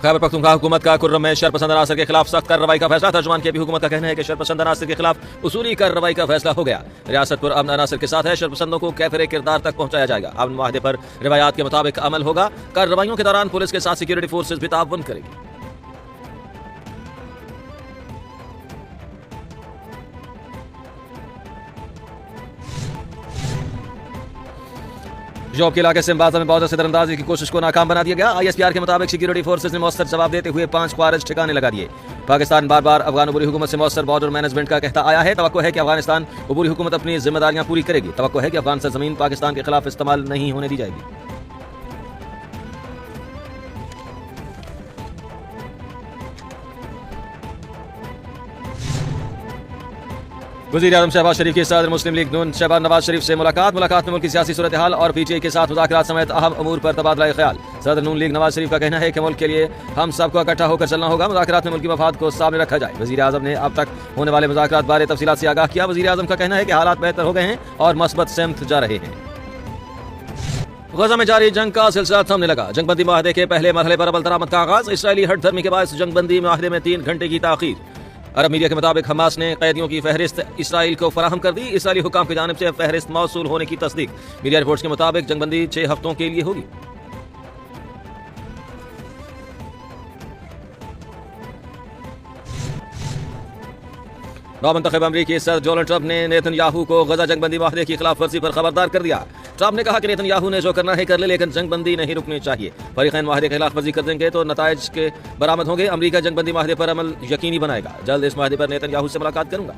खैबर पख्तूनख्वा हुकूमत का कुर्रम में शरपसंद अनासर के खिलाफ सख्त कार्रवाई का फैसला। तर्जुमान की भी हुकूमत का कहना है कि शरपसंद अनासर के खिलाफ उसूली कार्रवाई का फैसला हो गया। रियासत पर अमन अनासर के साथ है, शरपसंदों को कैफिर किरदार तक पहुंचाया जाएगा। अमन माहदे पर रिवायात के मुताबिक अमल होगा। कार्रवाइयों के दौरान पुलिस के साथ सिक्योरिटी फोर्सेज भी ताउन करेगी। जॉब के इलाके से बाजा में बॉर्डर से दरअंदाजी की कोशिश को नाकाम बना दिया गया। ISPR के मुताबिक सिक्योरिटी फोर्सेज ने मौसर जवाब देते हुए 5 ख्वारिज ठिकाने लगा दिए। पाकिस्तान बार बार अफगान अबूरी हुकूमत से मौसर बॉर्डर मैनेजमेंट का कहता आया है। तवक्को है कि अफगानिस्तान अबूरी हुकूमत अपनी जिम्मेदारियां पूरी करेगी। तवक्को है कि अफगान सरजमीन पाकिस्तान के खिलाफ इस्तेमाल नहीं होने दी जाएगी। वज़ीर आज़म शहबाज शरीफ की सदर मुस्लिम लीग नून शहबाज नवाज शरीफ से मुलाकात में मुल्क की सियासी सूरत हाल और PTI के साथ मुज़ाकरात समेत अहम अमूर पर तबादला ख्याल। सदर नून लीग नवाज शरीफ का कहना है कि मुल्क के लिए हम सबको इकट्ठा होकर चलना होगा। मुज़ाकरात में मुल्की मफाद को सामने रखा जाए। वज़ीर आज़म ने अब तक होने वाले मुज़ाकरात बारे तफसीलात से आगाह किया। वज़ीर आज़म का कहना है कि हालात बेहतर हो गए हैं और मस्बत सेमत जा रहे हैं। गजा में जारी जंग का सिलसिला थमने लगा। जंगबंदी माहदे के पहले मरहले पर अमल दरामद का आगाज। इसराइली हट धर्मी के बाद जंगबंदी माहदे में 3 घंटे की ताखीर। अरब मीडिया के मुताबिक हमास ने कैदियों की फहरिस्त इसराइल को फराहम कर दी। इसराइली हुकाम की जानिब से फहरिस्त मौसूल होने की तस्दीक। मीडिया रिपोर्ट्स के मुताबिक जंगबंदी 6 हफ्तों के लिए होगी। नौमंतखब अमरीकी सदर डोनाल्ड ट्रंप ने नेतन्याहू को गजा जंगबंदी माहदे की खिलाफ वर्जी पर खबरदार कर दिया। ट्रंप ने कहा कि नेतन्याहू ने जो करना है कर ले, लेकिन जंगबंदी नहीं रुकनी चाहिए। फरीकैन माहदे की खिलाफ वर्जी कर देंगे तो नताइज के बरामद होंगे। अमरीका जंगबंदी माहदे पर अमल यकीनी बनाएगा। जल्द इस माहदे पर नेतन्याहू से मुलाकात करूंगा।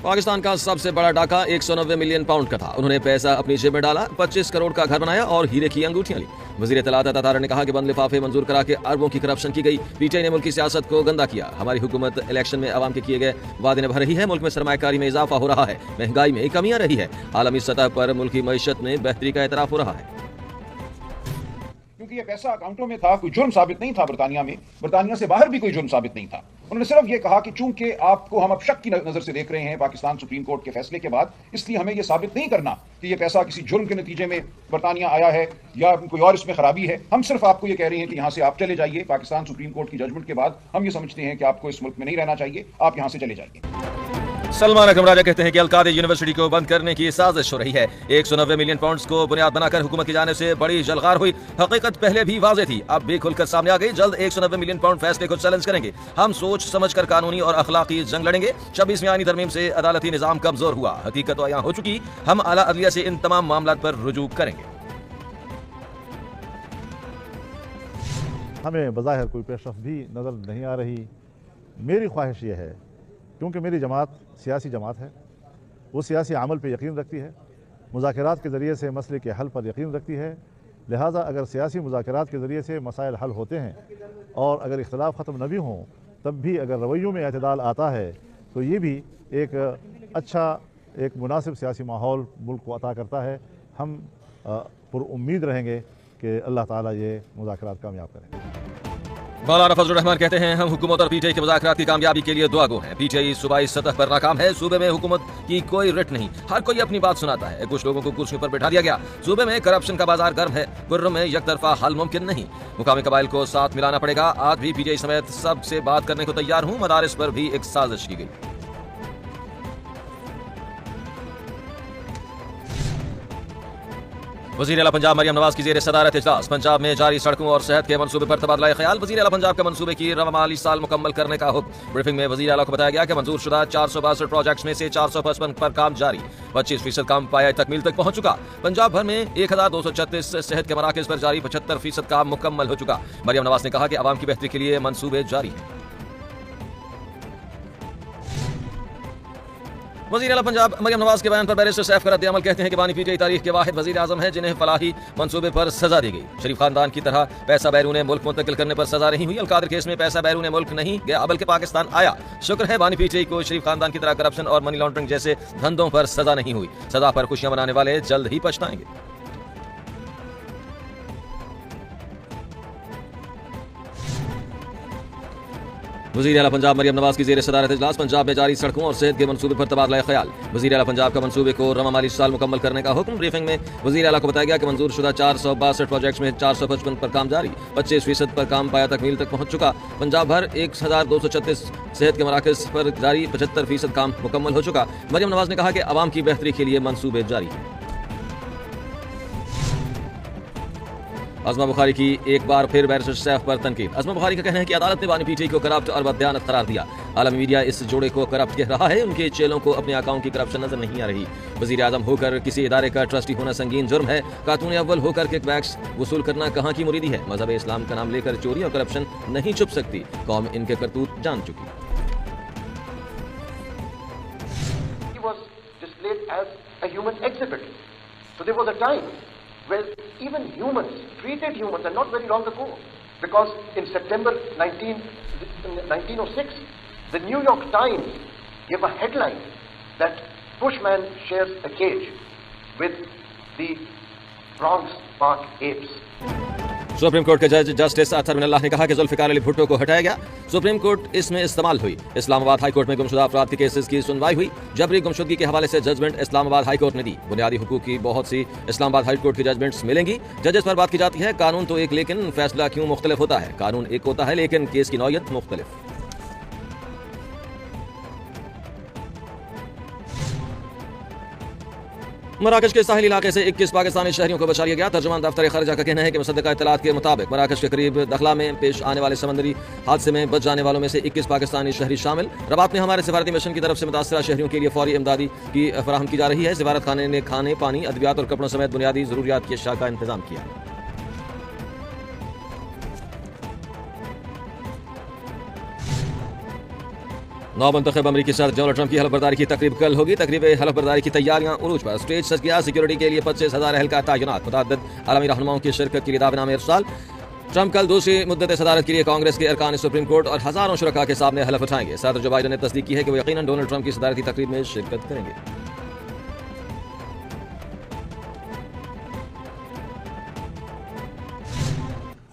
पाकिस्तान का सबसे बड़ा डाका 190 मिलियन पाउंड का था। उन्होंने पैसा अपनी जेब में डाला, 25 करोड़ का घर बनाया और हीरे की अंगूठियां ली। वजीर इत्तलात अता ने कहा कि बंद लिफाफे मंजूर करा के अरबों की करप्शन की गई। PTI ने मुल्क की सियासत को गंदा किया। हमारी हुकूमत इलेक्शन में अवाम के किए गए वादे निभा रही है। मुल्क में सरमायाकारी में इजाफा हो रहा है, महंगाई में कमियां रही है। आलमी सतह पर मुल्क की मईशत में बेहतरी का एतराफ हो रहा है। क्योंकि ये पैसा अकाउंटों में था, कोई जुर्म साबित नहीं था बरतानिया में, बरतानिया से बाहर भी कोई जुर्म साबित नहीं था। उन्होंने सिर्फ ये कहा कि चूंकि आपको हम अब शक की नजर से देख रहे हैं पाकिस्तान सुप्रीम कोर्ट के फैसले के बाद, इसलिए हमें यह साबित नहीं करना कि यह पैसा किसी जुर्म के नतीजे में बरतानिया आया है या कोई और इसमें खराबी है। हम सिर्फ आपको ये कह रहे हैं कि यहाँ से आप चले जाइए। पाकिस्तान सुप्रीम कोर्ट की जजमेंट के बाद हम ये समझते हैं कि आपको इस मुल्क में नहीं रहना चाहिए, आप यहाँ से चले जाइए। सलमान अकरम राजा कहते हैं कि अलकादे यूनिवर्सिटी को बंद करने की साजिश हो रही है। 190 मिलियन पाउंड्स को बुनियाद बनाकर हुकूमत की जानिब से बड़ी जलगार हुई। हकीकत पहले भी वाज़ेह थी, अब भी खुलकर सामने आ गई। जल्द 190 मिलियन पाउंड फैसले को चैलेंज करेंगे। हम सोच समझकर कानूनी और अखलाकी जंग लड़ेंगे। 26वीं आईनी तरमीम से अदालती निजाम कमजोर हुआ। हकीकत तो यहाँ हो चुकी। हम आला अदलिया से इन तमाम मामला पर रुजू करेंगे। हमें बज़ाहिर कोई पेशरफ्त भी नज़र नहीं आ रही। मेरी ख्वाहिश ये है, क्योंकि मेरी जमात सियासी जमात है, वो सियासी अमल पे यकीन रखती है, मुज़ाकरात के ज़रिए से मसले के हल पर यकीन रखती है। लिहाजा अगर सियासी मुज़ाकरात के ज़रिए से मसाइल हल होते हैं और अगर इख्तलाफ ख़त्म न भी हों, तब भी अगर रवैयों में अतदाल आता है तो ये भी एक अच्छा एक मुनासिब सियासी माहौल मुल्क को अता करता है। हम पुरुम्मीद रहेंगे कि अल्लाह ताला ये मुज़ाकरात कामयाब करें। मौलाना फजलुर रहमान कहते हैं हम हुकूमत और PTI के मुज़ाकरात की कामयाबी के लिए दुआ गो हैं। PTI सूबाई सतह पर नाकाम है। सूबे में हुकूमत की कोई रिट नहीं, हर कोई अपनी बात सुनाता है। कुछ लोगों को कुर्सियों पर बैठा दिया गया। सूबे में करप्शन का बाजार गर्म है। गुर्रम में यकतरफा हल मुमकिन नहीं। मुकामी कबाइल को साथ मिलाना पड़ेगा। आज भी PTI समेत सबसे बात करने को तैयार हूँ। मदारिस पर भी एक साजिश की गई। वज़ीर आला पंजाब मरियम नवाज की ज़ेर सदारत इजलास। पंजाब में जारी सड़कों और सेहत के मनसूबे पर तबादला ख्याल। वज़ीर आला पंजाब के मनसूबे की रवा माली साल मुकम्मल करने का हुक्म। ब्रीफिंग में वज़ीर आला को बताया गया कि मंजूर शुदा 462 प्रोजेक्ट्स में से 455 पर काम जारी। 25% काम पाया तकमील तक पहुंच चुका। पंजाब भर में 1236 सेहत के मराकज़ पर जारी 75% काम मुकम्मल हो चुका। मरियम नवाज ने कहा कि आवाम की बेहतरी के लिए मनसूबे जारी हैं। वज़ीर आला पंजाब मरियम नवाज के बयान पर बैरिस्टर सैफ का रद्द-ए-अमल कहते हैं कि बानी PTI तारीख के वाहिद वज़ीर आज़म है जिन्हें फलाही मंसूबे पर सजा दी गई। शरीफ खानदान की तरह पैसा बैरून मुल्क मुंतकिल करने पर सजा नहीं हुई। अलकादर केस में पैसा बैरून मुल्क नहीं गया बल्कि पाकिस्तान आया। शुक्र है बानी PTI को शरीफ खानदान की तरह करप्शन और मनी लॉन्ड्रिंग जैसे धंधों पर सजा नहीं हुई। सजा पर खुशियां मनाने वाले जल्द ही पछताएंगे। वज़ीर आला पंजाब मरियम नवाज की ज़ेर सदारत इजलास पंजाब में जारी सड़कों और सेहत के मंसूबे पर तबादला ख्याल। वज़ीर आला पंजाब का मंसूबे को रवा माली साल मुकम्मल करने का हुक्म। ब्रीफिंग में वज़ीर आला को बताया गया कि मंजूर शुदा 462 प्रोजेक्ट्स में 455 पर काम जारी, 25% पर काम पाया तकमील तक पहुँच चुका। पंजाब भर 1236 सेहत के मराकज़ पर जारी, 75% काम मुकम्मल हो चुका। मरियम नवाज ने कहा कि आवाम की बेहतरी के लिए मंसूबे जारी हैं। अज़मा बुखारी की एक बार फिर बैरिस्टर सैफ पर तनकीद। अज़मा बुखारी का कहना है कि अदालत ने बानी पीटीआई को करप्ट और बददियानत करार दिया। आलमी मीडिया इस जोड़े को करप्ट कह रहा है, उनके चेलों को अपने अकाउंट की करप्शन नजर नहीं आ रही। वज़ीर आज़म होकर किसी इदारे का ट्रस्टी होना संगीन जुर्म है। खातून अव्वल होकर किकबैक्स वसूल करना कहाँ की मुरीदी है। मजहब इस्लाम का नाम लेकर चोरी और करप्शन नहीं छुप सकती, कौम इनके करतूत जान चुकी। He was displayed as a human exhibit. So there was a time where even humans treated humans, and not very long ago, because in September 1906, the New York Times gave a headline that Bushman shares a cage with the Bronx Park apes. Supreme court के जज justice Athar Minallah ने कहा कि जुल्फिकार अली भुट्टो को हटाया गया। Supreme court इसमें इस्तेमाल हुई। इस्लामाबाद हाई कोर्ट में गुमशुदा अफराद के केसेस की सुनवाई हुई। जबरी गुमशुदगी के हवाले से जजमेंट इस्लामाबाद हाई कोर्ट ने दी। बुनियादी हुकूक की बहुत सी इस्लामाबाद हाई कोर्ट की जजमेंट्स मिलेंगी। जजेस पर बात की जाती है, कानून तो एक लेकिन फैसला क्यों मुख्तलिफ होता है। कानून एक होता है लेकिन केस की नौयत मुख्तलिफ। मराकश के साहिल इलाके से 21 पाकिस्तानी शहरियों को बचा लिया गया। तर्जुमान दफ्तर खारिजा का कहना है कि मुसद्दका इत्तलात के मुताबिक मराकश के करीब दखला में पेश आने वाले समंदरी हादसे में बच जाने वालों में से 21 पाकिस्तानी शहरी शामिल। रबात में हमारे सिफारती मिशन की तरफ से मुतासरा शहरियों के लिए फौरी इमदादी की फराहम की जा रही है। सिफारत खाने ने खाने, पानी, अद्वियात और कपड़ों समेत बुनियादी जरूरियात की अशिया का इंतजाम किया। नौमुंतखब अमरीकी सदर डोनाल्ड ट्रंप की हलफबरदारी की तकरीब कल होगी। तकरीब हलफबरदारी की तैयारियां उरूज पर। स्टेज सज गया। सिक्योरिटी के लिए 25,000 एहलकार तैनात। मुतअद्दिद आलमी रहनुमाओं की शिरकत के लिए दावेनामे इरसाल। ट्रंप कल दूसरी मुद्दत सदारत के लिए कांग्रेस के अरकान सुप्रीम कोर्ट और हजारों शुरका के सामने हलफ उठाएंगे। सदर जो बाइडन ने तस्दीक की है कि वो यकीनन डोनाल्ड ट्रंप की सदारती तकरीब में शिरकत करेंगे।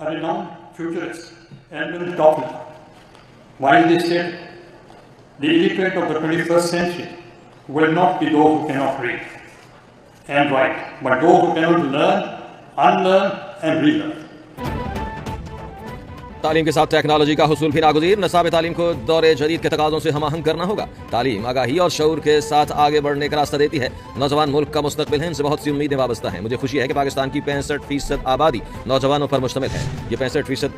A renowned futurist, Edmund Toffler, widely said, the illiterate of the 21st century will not be those who cannot read and write, but those who cannot learn, unlearn and relearn. तालीम के साथ technology का हुसूल भी नागुज़ीर। नसाब तालीम को दौरे जदीद के तकाज़ों से हमआहंग करना होगा। तालीम आगाही और शऊर के साथ आगे बढ़ने का रास्ता देती है। नौजवान मुल्क का मुस्तकबिल है, इनसे बहुत सी उम्मीदें वाबस्ता हैं। मुझे खुशी है कि पाकिस्तान की 65% आबादी नौजवानों पर मुश्तमिल है। ये 65%।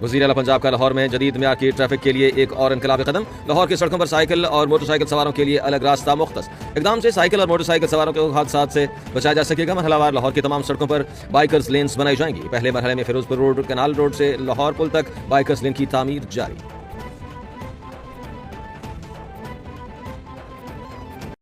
वज़ीर आला पंजाब का लाहौर में जदीद मियार की ट्रैफिक के लिए एक और इनकलाबी कदम। लाहौर की सड़कों पर साइकिल और मोटरसाइकिल सवारों के लिए अलग रास्ता मुख्तस। इकदाम से साइकिल और मोटरसाइकिल सवारों को हादसात से बचाया जा सकेगा। मरहलावार लाहौर की तमाम सड़कों पर बाइकर्स लेन्स बनाई जाएंगी। पहले मरहले में फिरोजपुर रोड, कैनाल रोड से लाहौर पुल तक बाइकर्स लेन की तामीर जारी।